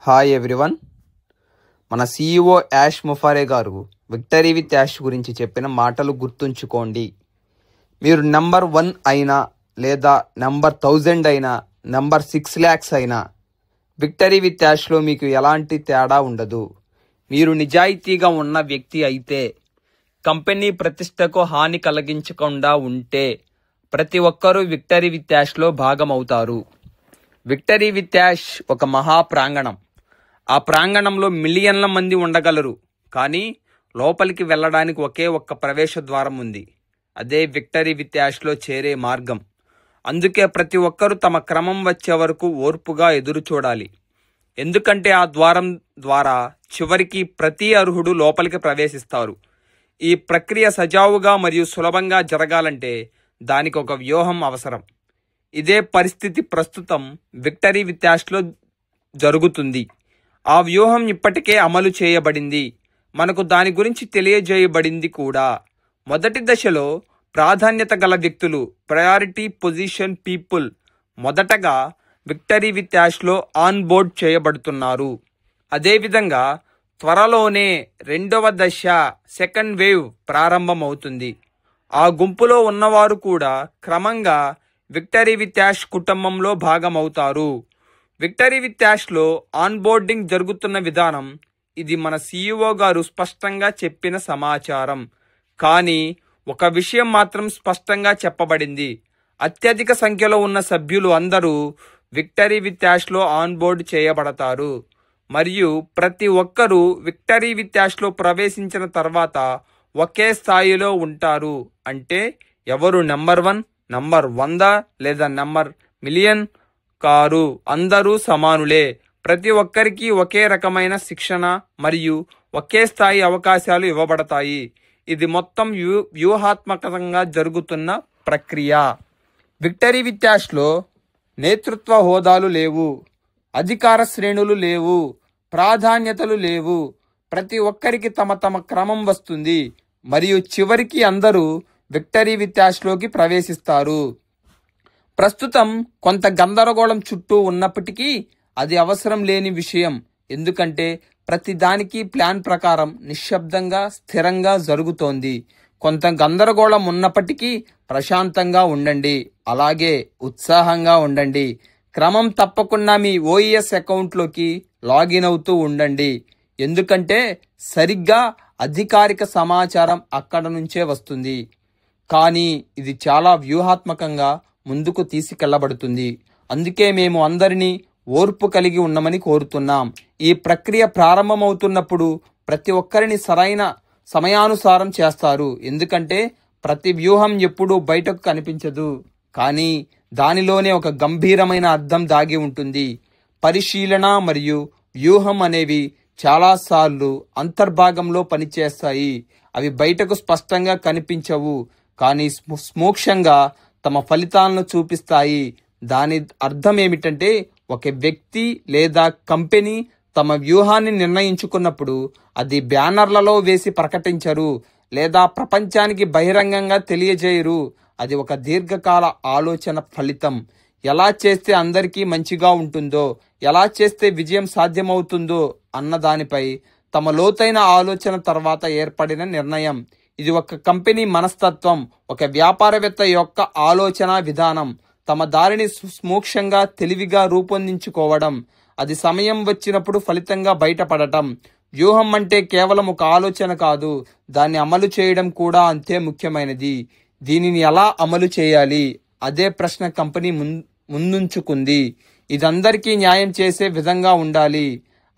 Hi everyone. మన CEO ash ముఫారే గారు victory with ash గురించి చెప్పిన మాటలు గుర్తుంచుకోండి. మీరు నెంబర్ 1 అయినా లేదా నెంబర్ 1000 అయినా నెంబర్ 6 lakhs అయినా విక్టరీ విత్ యాష్లో మీకు ఎలాంటి తేడా ఉండదు. మీరు నిజాయితీగా ఉన్న వ్యక్తి అయితే, కంపెనీ ప్రతిష్టకు హాని కలిగించకుండా ఉంటే ప్రతి ఒక్కరూ విక్టరీ విత్ యాష్లో భాగమవుతారు. విక్టరీ విత్ యాష్ ఒక మహా ప్రాంగణం. ఆ ప్రాంగణంలో మిలియన్ల మంది ఉండగలరు, కానీ లోపలికి వెళ్ళడానికి ఒకే ఒక్క ప్రవేశ ద్వారం ఉంది. అదే విక్టరీ విత్ యాష్లో చేరే మార్గం. అందుకే ప్రతి ఒక్కరూ తమ క్రమం వచ్చే వరకు ఓర్పుగా ఎదురు చూడాలి. ఎందుకంటే ఆ ద్వారం ద్వారా చివరికి ప్రతి అర్హుడు లోపలికి ప్రవేశిస్తారు. ఈ ప్రక్రియ సజావుగా మరియు సులభంగా జరగాలంటే దానికి ఒక వ్యూహం అవసరం. ఇదే పరిస్థితి ప్రస్తుతం విక్టరీ విత్ యాష్లో జరుగుతుంది. ఆ వ్యూహం ఇప్పటికే అమలు చేయబడింది. మనకు దాని గురించి తెలియజేయబడింది కూడా. మొదటి దశలో ప్రాధాన్యత గల వ్యక్తులు, ప్రయారిటీ పొజిషన్ పీపుల్, మొదటగా విక్టరీ విత్ యాష్లో ఆన్ బోర్డ్ చేయబడుతున్నారు. అదేవిధంగా త్వరలోనే రెండవ దశ, సెకండ్ వేవ్ ప్రారంభమవుతుంది. ఆ గుంపులో ఉన్నవారు కూడా క్రమంగా విక్టరీ విత్ యాష్ కుటుంబంలో భాగమవుతారు. విక్టరీ విత్ యాష్లో ఆన్ బోర్డింగ్ జరుగుతున్న విధానం ఇది మన CEO గారు స్పష్టంగా చెప్పిన సమాచారం. కానీ ఒక విషయం మాత్రం స్పష్టంగా చెప్పబడింది. అత్యధిక సంఖ్యలో ఉన్న సభ్యులు అందరూ విక్టరీ విత్ యాష్లో ఆన్ బోర్డ్ చేయబడతారు. మరియు ప్రతి ఒక్కరూ విక్టరీ విత్ యాష్లో ప్రవేశించిన తర్వాత ఒకే స్థాయిలో ఉంటారు. అంటే ఎవరు నెంబర్ 1, నంబర్ 100 లేదా నెంబర్ మిలియన్ కారు, అందరూ సమానులే. ప్రతి ఒక్కరికి ఒకే రకమైన శిక్షణ మరియు ఒకే స్థాయి అవకాశాలు ఇవ్వబడతాయి. ఇది మొత్తం వ్యూహాత్మకంగా జరుగుతున్న ప్రక్రియ. విక్టరీ విత్ యాష్లో నేతృత్వ హోదాలు లేవు, అధికార శ్రేణులు లేవు, ప్రాధాన్యతలు లేవు. ప్రతి ఒక్కరికి తమ తమ క్రమం వస్తుంది మరియు చివరికి అందరూ విక్టరీ విత్ యాష్లోకి ప్రవేశిస్తారు. ప్రస్తుతం కొంత గందరగోళం చుట్టూ ఉన్నప్పటికీ అది అవసరం లేని విషయం. ఎందుకంటే ప్రతి దానికి ప్లాన్ ప్రకారం నిశ్శబ్దంగా స్థిరంగా జరుగుతోంది. కొంత గందరగోళం ఉన్నప్పటికీ ప్రశాంతంగా ఉండండి, అలాగే ఉత్సాహంగా ఉండండి. క్రమం తప్పకుండా మీ OES అకౌంట్లోకి లాగిన్ అవుతూ ఉండండి. ఎందుకంటే సరిగ్గా అధికారిక సమాచారం అక్కడ నుంచే వస్తుంది. కానీ ఇది చాలా వ్యూహాత్మకంగా ముందుకు తీసుకెళ్లబడుతుంది. అందుకే మేము అందరినీ ఓర్పు కలిగి ఉండమని కోరుతున్నాం. ఈ ప్రక్రియ ప్రారంభమవుతున్నప్పుడు ప్రతి ఒక్కరిని సరైన సమయానుసారం చేస్తారు. ఎందుకంటే ప్రతి వ్యూహం ఎప్పుడూ బయటకు కనిపించదు, కానీ దానిలోనే ఒక గంభీరమైన అర్థం దాగి ఉంటుంది. పరిశీలన మరియు వ్యూహం అనేవి చాలాసార్లు అంతర్భాగంలో పనిచేస్తాయి. అవి బయటకు స్పష్టంగా కనిపించవు, కానీ సూక్ష్మంగా తమ ఫలితాలను చూపిస్తాయి. దాని అర్థం ఏమిటంటే ఒక వ్యక్తి లేదా కంపెనీ తమ వ్యూహాన్ని నిర్ణయించుకున్నప్పుడు అది బ్యానర్లలో వేసి ప్రకటించరు లేదా ప్రపంచానికి బహిరంగంగా తెలియజేయరు. అది ఒక దీర్ఘకాల ఆలోచన ఫలితం. ఎలా చేస్తే అందరికీ మంచిగా ఉంటుందో, ఎలా చేస్తే విజయం సాధ్యమవుతుందో అన్న దానిపై తమ లోతైన ఆలోచన తర్వాత ఏర్పడిన నిర్ణయం. ఇది ఒక కంపెనీ మనస్తత్వం, ఒక వ్యాపారవేత్త యొక్క ఆలోచన విధానం. తమ దారిని సూక్ష్మంగా తెలివిగా రూపొందించుకోవడం, అది సమయం వచ్చినప్పుడు ఫలితంగా బయటపడటం. వ్యూహం అంటే కేవలం ఒక ఆలోచన కాదు, దాన్ని అమలు చేయడం కూడా అంతే ముఖ్యమైనది. దీనిని ఎలా అమలు చేయాలి? అదే ప్రశ్న కంపెనీ ముందుంచుకుంది. ఇదందరికీ న్యాయం చేసే విధంగా ఉండాలి.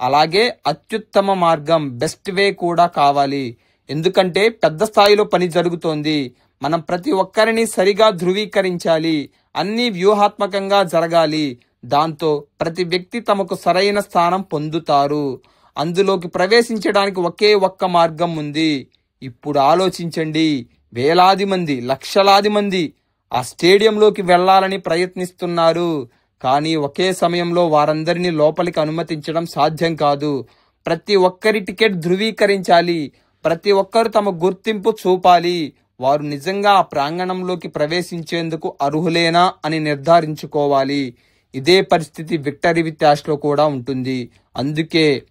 అలాగే అత్యుత్తమ మార్గం, బెస్ట్ వే కూడా కావాలి. ఎందుకంటే పెద్ద స్థాయిలో పని జరుగుతోంది. మనం ప్రతి ఒక్కరిని సరిగా ధృవీకరించాలి. అన్నీ వ్యూహాత్మకంగా జరగాలి. దాంతో ప్రతి వ్యక్తి తమకు సరైన స్థానం పొందుతారు. అందులోకి ప్రవేశించడానికి ఒకే ఒక్క మార్గం ఉంది. ఇప్పుడు ఆలోచించండి. వేలాది మంది, లక్షలాది మంది ఆ స్టేడియంలోకి వెళ్లాలని ప్రయత్నిస్తున్నారు. కానీ ఒకే సమయంలో వారందరినీ లోపలికి అనుమతించడం సాధ్యం కాదు. ప్రతి ఒక్కరి టికెట్ ధృవీకరించాలి. ప్రతి ఒక్కరు తమ గుర్తింపు చూపాలి. వారు నిజంగా ఆ ప్రాంగణంలోకి ప్రవేశించేందుకు అర్హులేనా అని నిర్ధారించుకోవాలి. ఇదే పరిస్థితి విక్టరీ విత్ యాష్లో కూడా ఉంటుంది. అందుకే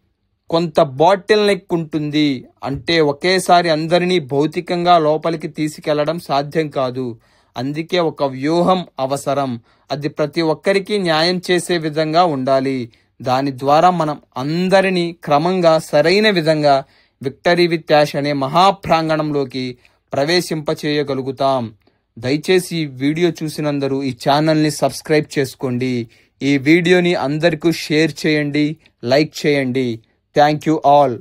కొంత బాటిల్ నెక్ ఉంటుంది. అంటే ఒకేసారి అందరినీ భౌతికంగా లోపలికి తీసుకెళ్లడం సాధ్యం కాదు. అందుకే ఒక వ్యూహం అవసరం. అది ప్రతి ఒక్కరికి న్యాయం చేసే విధంగా ఉండాలి. దాని ద్వారా మనం అందరినీ క్రమంగా సరైన విధంగా విక్టరీ విత్ యాష్ అనే మహాప్రాంగణంలోకి ప్రవేశింపచేయగలుగుతాం. దయచేసి ఈ వీడియో చూసినందరూ ఈ ఛానల్ని సబ్స్క్రైబ్ చేసుకోండి. ఈ వీడియోని అందరికీ షేర్ చేయండి, లైక్ చేయండి. Thank you all.